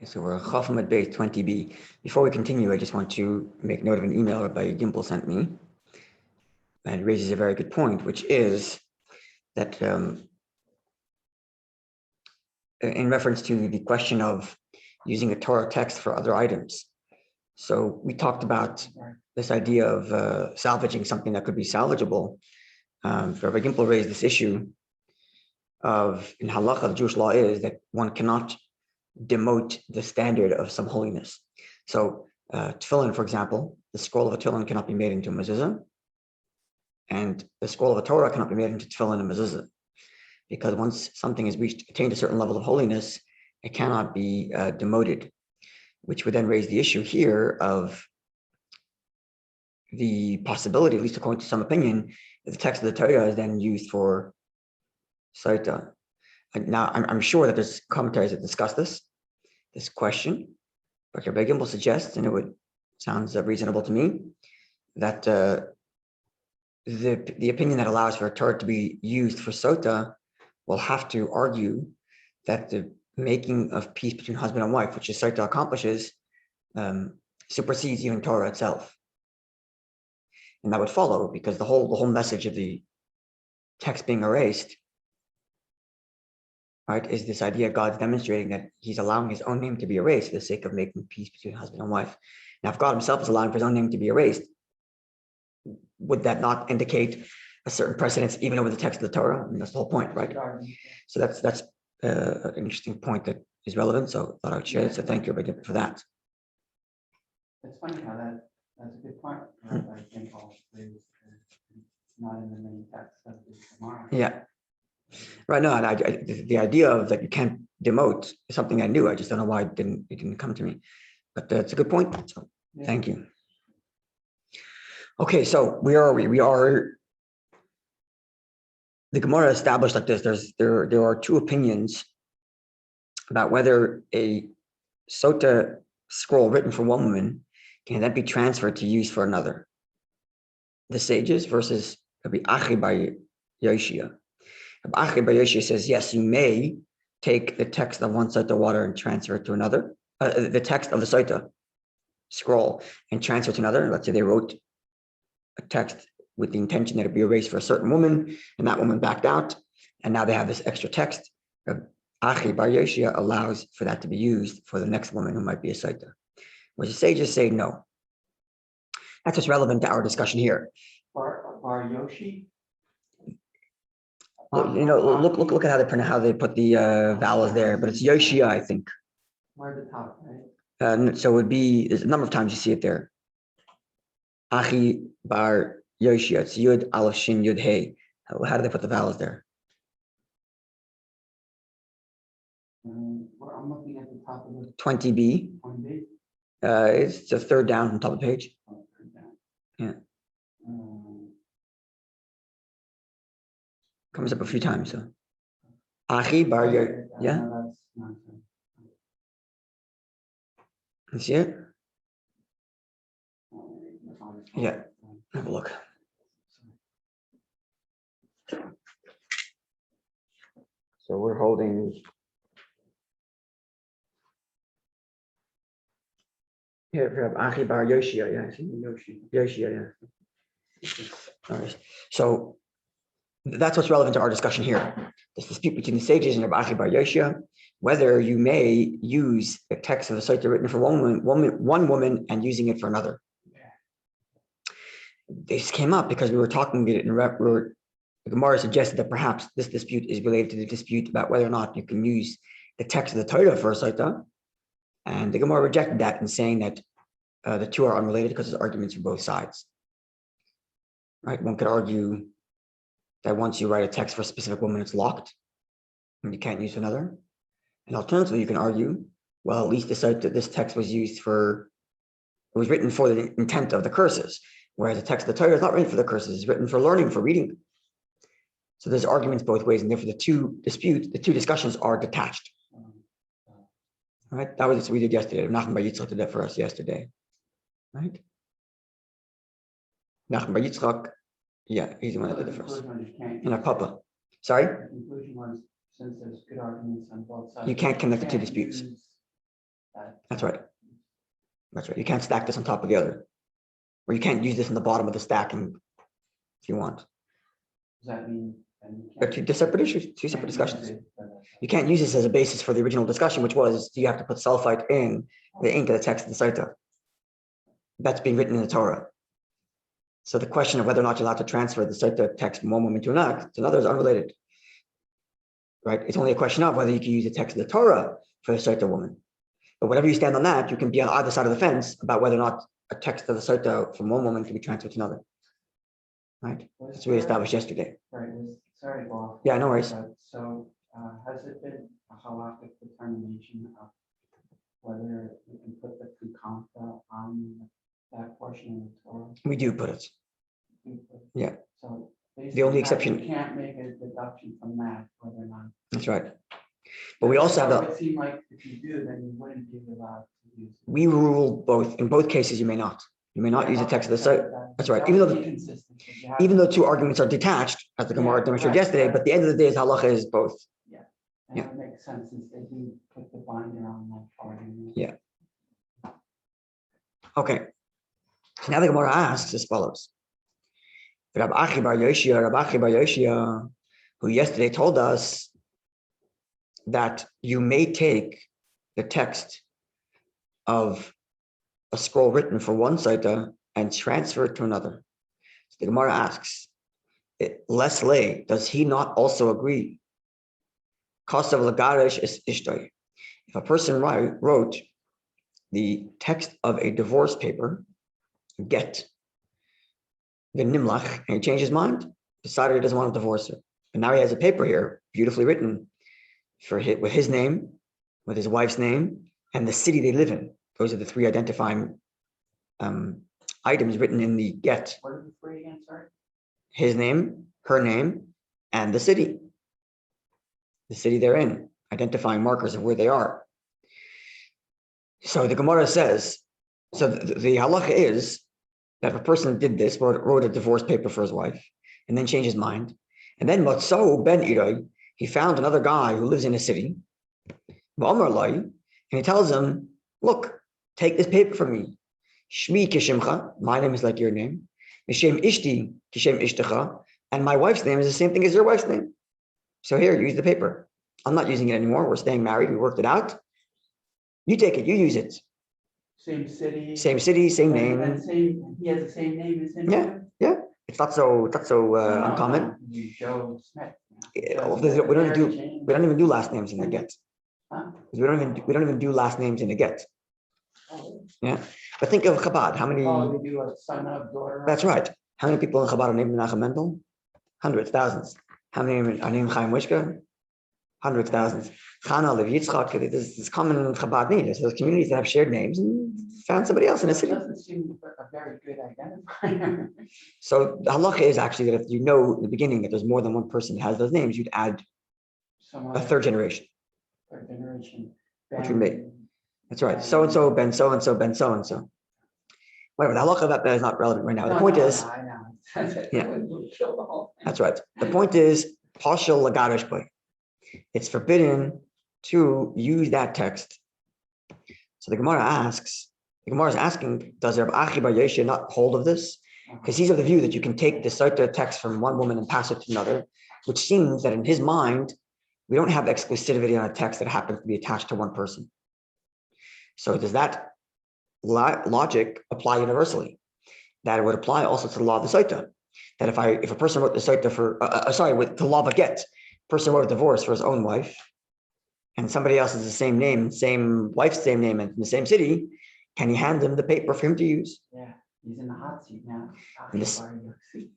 So we're Chafam at base 20b. Before we continue, I just want to make note of an email Rabbi Gimple sent me. And it raises a very good point, which is that in reference to the question of using a Torah text for other items. So we talked about this idea of salvaging something that could be salvageable. Rabbi Gimple raised this issue of, in halacha, the Jewish law is that one cannot demote the standard of some holiness. So tefillin, for example, the scroll of a tefillin cannot be made into a mezuzah, and the scroll of a Torah cannot be made into tefillin and mezuzah, because once something has attained a certain level of holiness, it cannot be demoted, which would then raise the issue here of the possibility, at least according to some opinion, that the text of the Torah is then used for Sotah. Now, I'm sure that there's commentaries that discuss this question, but Rabbi Gimple suggests, and it sounds reasonable to me, that the opinion that allows for a Torah to be used for Sotah will have to argue that the making of peace between husband and wife, which is Sotah accomplishes, supersedes even Torah itself. And that would follow, because the whole message of the text being erased, right, is this idea God's demonstrating that he's allowing his own name to be erased for the sake of making peace between husband and wife. Now, if God himself is allowing for his own name to be erased, would that not indicate a certain precedence even over the text of the Torah? I mean, that's the whole point, right? So that's an interesting point that is relevant. So I thought I would share it. So thank you, Rabbi, for that. It's funny how that's a good point. I think also it's not in the main text of the Gemara. Yeah. Right. No, and the idea of that you can't demote is something I knew. I just don't know why it didn't come to me. But it's a good point. So thank you. Okay, so we are the Gemara established like this. There are two opinions about whether a Sotah scroll written for one woman can then be transferred to use for another. The sages versus Rabbi Achi bar Yoshia. Rabbi Achi bar Yoshia says, yes, you may take the text of one Sotah water and transfer it to another, the text of the Sotah scroll and transfer it to another. Let's say they wrote a text with the intention that it be erased for a certain woman, and that woman backed out, and now they have this extra text. Achi bar Yoshia allows for that to be used for the next woman who might be a Sotah. Whereas the sages say no. That's what's relevant to our discussion here. Bar Yoshi? Look at how they put the vowels there, but it's Yoshia, I think. Where at the top, right? So it would be, there's a number of times you see it there. Achi bar Yoshia, it's Yud, Aleph, Shin, Yud, Hey. How do they put the vowels there? I'm looking at the top of the 20b. 20B. It's the third down from the top of the page. Oh, third down. Yeah. Comes up a few times. So. Achi bar Yoshia. Yeah. No, that's nonsense. You see it? Yeah. Have a look. So we're holding here, Achi bar Yoshia, yeah. Yoshia, yeah. All right. So that's what's relevant to our discussion here. This dispute between the sages and Achi bar Yoshia, whether you may use the text of the Sotah written for one woman and using it for another. This came up because we were talking the Gemara suggested that perhaps this dispute is related to the dispute about whether or not you can use the text of the Torah for a Sotah, and the Gemara rejected that in saying that the two are unrelated because there's arguments from both sides. Right? One could argue that once you write a text for a specific woman, it's locked, and you can't use another. And alternatively, you can argue, well, at least this text was written for the intent of the curses, whereas the text of the Torah is not written for the curses, it's written for learning, for reading. So there's arguments both ways, and therefore the two discussions are detached. All right, that was what we did yesterday. Nachman bar Yitzchak did that for us yesterday. Right? Nachman bar Yitzchak, yeah, he's the one that did it for us. And our Papa. Sorry? The conclusion was, since there's good arguments on both sides, you can't connect the two disputes. that. That's right. That's right. You can't stack this on top of the other. Or you can't use this in the bottom of the stack if you want. Does that mean? But two separate issues, two separate discussions. You can't use this as a basis for the original discussion, which was, do you have to put sulfite in the ink of the text of the Sotah? That's being written in the Torah. So the question of whether or not you're allowed to transfer the Sotah text from one woman to another is unrelated. Right? It's only a question of whether you can use the text of the Torah for the Sotah woman. But whatever you stand on that, you can be on either side of the fence about whether or not a text of the Sotah from one woman can be transferred to another. Right? That's what we established yesterday. Right. Sorry, Bob. Yeah, no worries. So has it been a halakhic determination of whether you can put the kukanka on that portion of the Torah? We do put it. Yeah. So the only exception, you can't make a deduction from that whether or not. That's right. But we also have It would seem like if you do, then you wouldn't be allowed to use it. We rule both. In both cases, you may not. You may not use the text of the Sotah. That's right. Even though two arguments are detached, as the Gemara demonstrated yesterday, but at the end of the day, the halacha is both. Yeah. And it makes sense since they do put the binder on that part. Yeah. Okay. So now the Gemara asks as follows. Rabbi Bar Yoshia, who yesterday told us that you may take the text of a scroll written for one Sotah and transfer it to another. So the Gemara asks, Leslie, does he not also agree? Kosav lagarish is ishtoi. If a person wrote the text of a divorce paper, Gett, the nimlach, and he changed his mind, decided he doesn't want to divorce her. But now he has a paper here, beautifully written, with his name, with his wife's name, and the city they live in. Those are the three identifying items written in the Gett. What are the three again, sorry? His name, her name, and the city. The city they're in, identifying markers of where they are. So the Gemara says, so the halacha is that if a person did this, wrote a divorce paper for his wife, and then changed his mind, and then Matzo ben Iroi, he found another guy who lives in a city, and he tells him, look, take this paper from me. Shmi kishimcha, my name is like your name. Mishem ishti kishem ishtecha, and my wife's name is the same thing as your wife's name. So here, use the paper. I'm not using it anymore. We're staying married. We worked it out. You take it. You use it. Same city, same name. And he has the same name as him. Yeah. It's not so uncommon. Joe Smith. We don't even do last names in the Gett. Huh? We don't even do last names in the Gett. Oh. Yeah, but think of Chabad. How many? Oh, they do a son of daughter. That's right. How many people in Chabad are named Menachem Mendel? Hundreds, thousands. How many are named Chaim Wishka? Hundreds, thousands. Chana, Lev Yitzchak. This is common in Chabad name. There's those communities that have shared names and found somebody else in a city. It doesn't seem a very good identifier. So the halacha is actually that if you know in the beginning that there's more than one person that has those names, you'd add a third generation. Third generation. Which we made. That's right. So and so, Ben so and so, Ben so and so. Whatever. The halacha of that is not relevant right now. The point is, I know. Yeah. That's right. The point is, partial lagarish boy. It's forbidden to use that text. So the Gemara is asking, does Rabbi Bar Yoshia not hold of this? Because he's of the view that you can take the Sotah text from one woman and pass it to another, which seems that in his mind, we don't have exclusivity on a text that happens to be attached to one person. So does that logic apply universally? That it would apply also to the law of the Sotah. That if a person wrote the Sotah with the law of a Gett, person wrote a divorce for his own wife, and somebody else has the same name, same wife's same name, and in the same city, can he hand him the paper for him to use? Yeah, he's in the hot seat now.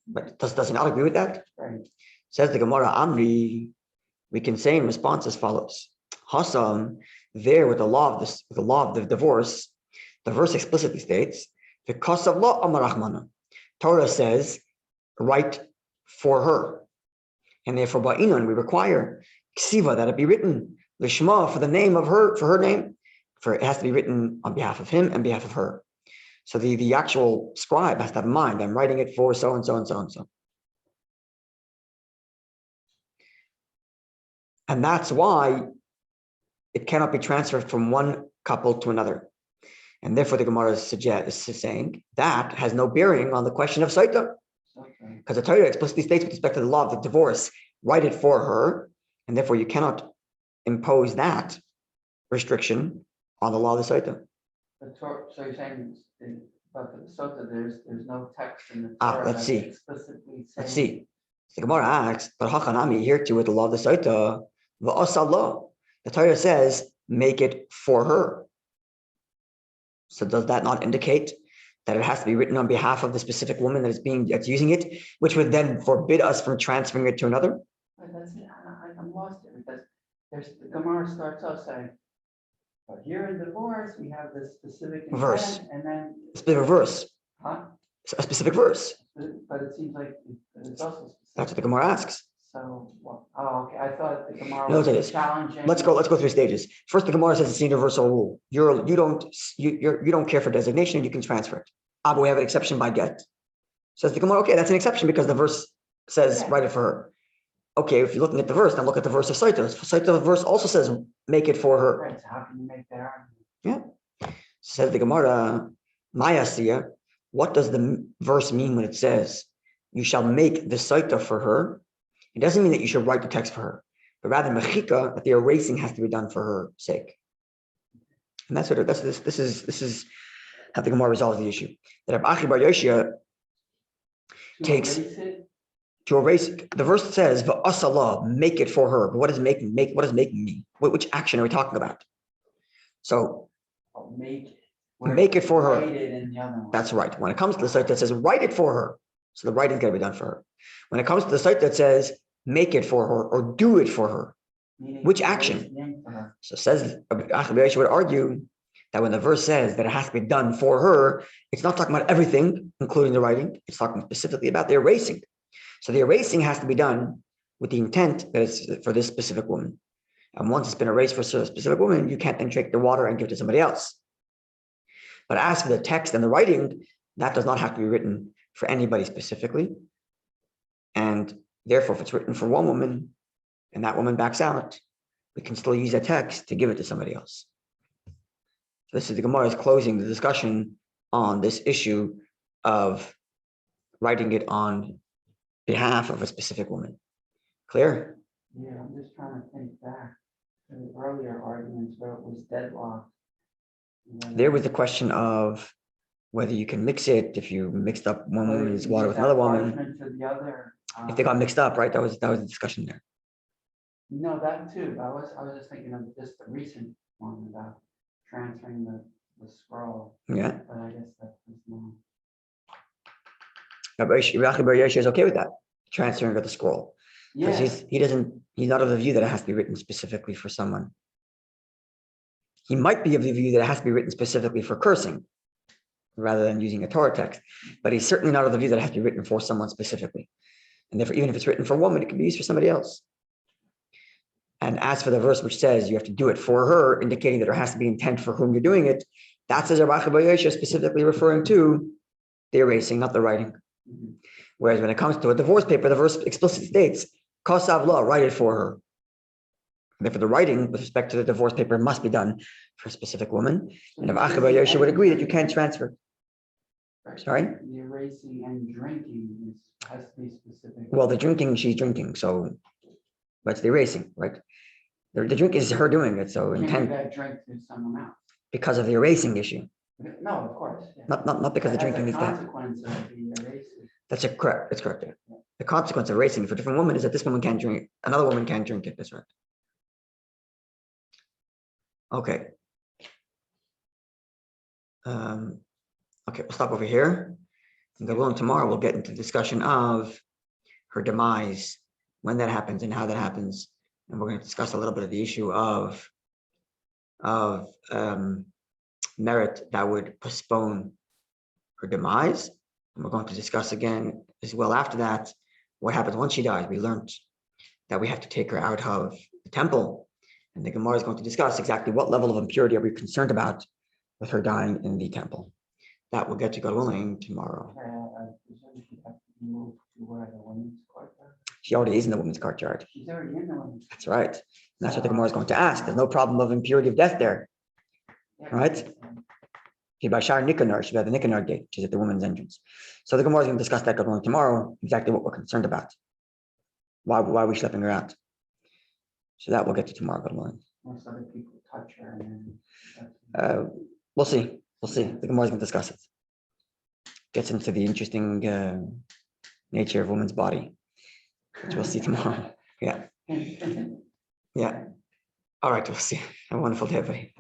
But does he not agree with that? Right. Says the Gemara Amri, we can say in response as follows: Hasam, there with the law of the divorce, the verse explicitly states, because of law Amarachmana. Torah says, write for her. And therefore, Ba'inan, we require ksiva, that it be written, lishma, for the name of her, for her name, for it has to be written on behalf of him and behalf of her. So the actual scribe has to have in mind, I'm writing it for so and so and so and so. And that's why it cannot be transferred from one couple to another. And therefore, the Gemara is saying that has no bearing on the question of Sotah. Because the Torah explicitly states with respect to the law of the divorce, write it for her, and therefore you cannot impose that restriction on the law of the Sotah. So you're saying, but for the Sotah, there's no text in the Torah Let's see. explicitly saying. Let's see. The Gemara asks, but Hachanami here too with the law of the Sotah, v'asallah. The Torah says, make it for her. So does that not indicate that it has to be written on behalf of the specific woman that's using it, which would then forbid us from transferring it to another? That's it. I'm lost here because the Gemara starts off saying, but here in divorce, we have this specific intent, verse, and then a specific verse. Huh? A specific verse. But it seems like it's also specific. That's what the Gemara asks. So, okay. I thought the Gemara No, was challenging. Let's go through stages. First, the Gemara says it's a universal rule. You don't care for designation, you can transfer it. But we have an exception by Gett. Says the Gemara, okay, that's an exception because the verse says write it for her. Okay, if you're looking at the verse, then look at the verse of Sotah. Sotah verse also says make it for her. Right, so how can you make that argument? Yeah. Says the Gemara, Mayasiya, what does the verse mean when it says you shall make the Sotah for her? It doesn't mean that you should write the text for her, but rather mechika, that the erasing has to be done for her sake. And this is how the Gemara resolves the issue. That Rabbi Bar Yoshia takes to erase it. The verse says v'asalah, make it for her. But what does making mean? Which action are we talking about? So make it for her. That's right. When it comes to the site that says write it for her, so the writing's got to be done for her. When it comes to the site that says make it for her or do it for her, which action? So says Rabbi would argue that when the verse says that it has to be done for her, it's not talking about everything, including the writing. It's talking specifically about the erasing. So the erasing has to be done with the intent that it's for this specific woman. And once it's been erased for a specific woman, you can't then take the water and give it to somebody else. But as for the text and the writing, that does not have to be written for anybody specifically. And therefore, if it's written for one woman and that woman backs out, we can still use that text to give it to somebody else. So this is the Gemara's closing the discussion on this issue of writing it on behalf of a specific woman. Clear? Yeah, I'm just trying to think back to the earlier arguments where it was deadlocked. There was the question of whether you can mix it if you mixed up one woman's water with another woman. If they got mixed up, right? That was the discussion there. No, that too. I was just thinking of just the recent one about transferring the scroll. Yeah. But I guess that was not. Rabbi Bar Yoshia is okay with that, transferring of the scroll. Because he's not of the view that it has to be written specifically for someone. He might be of the view that it has to be written specifically for cursing rather than using a Torah text, but he's certainly not of the view that it has to be written for someone specifically. And therefore, even if it's written for a woman, it can be used for somebody else. And as for the verse which says you have to do it for her, indicating that there has to be intent for whom you're doing it, that says Rabbi Bar Yoshia specifically referring to the erasing, not the writing. Whereas when it comes to a divorce paper, the verse explicitly states, Kasav law, write it for her. And therefore, the writing with respect to the divorce paper must be done for a specific woman. And Rabbi Bar Yoshia would agree that you can't transfer. Right. Sorry? The erasing and drinking has to be specific. Well, the drinking, she's drinking, so that's the erasing, right? The drink is her doing it, so intent. That drink to someone else. Because of the erasing issue. No, of course. Yeah. Not because the drinking is that. Consequence of the erasing. That's correct. It's correct. Yeah. The consequence of erasing for a different woman is that this woman can't drink it. Another woman can't drink it. That's right. Okay. Okay, we'll stop over here. And God willing, tomorrow we'll get into discussion of her demise, when that happens and how that happens. And we're going to discuss a little bit of the issue of merit that would postpone her demise. And we're going to discuss again as well after that, what happens once she dies. We learned that we have to take her out of the temple. And the Gemara is going to discuss exactly what level of impurity are we concerned about with her dying in the temple. That we'll get to, God willing, tomorrow. She already is in the women's courtyard. She's already in the women's. That's right. That's what the Gemara is going to ask. There's no problem of impurity of death there. Right? Bashar Nicanor should be at the Nicanor gate, which is at the women's entrance. So the Gemara is going to discuss that tomorrow, exactly what we're concerned about. Why are we schlepping her out? So that we'll get to tomorrow, God willing. Most other people touch her and then We'll see. We'll see. The Gemara is going to discuss it. Gets into the interesting nature of woman's body, which we'll see tomorrow. Yeah. Yeah. All right, we'll see. Have a wonderful day, everybody.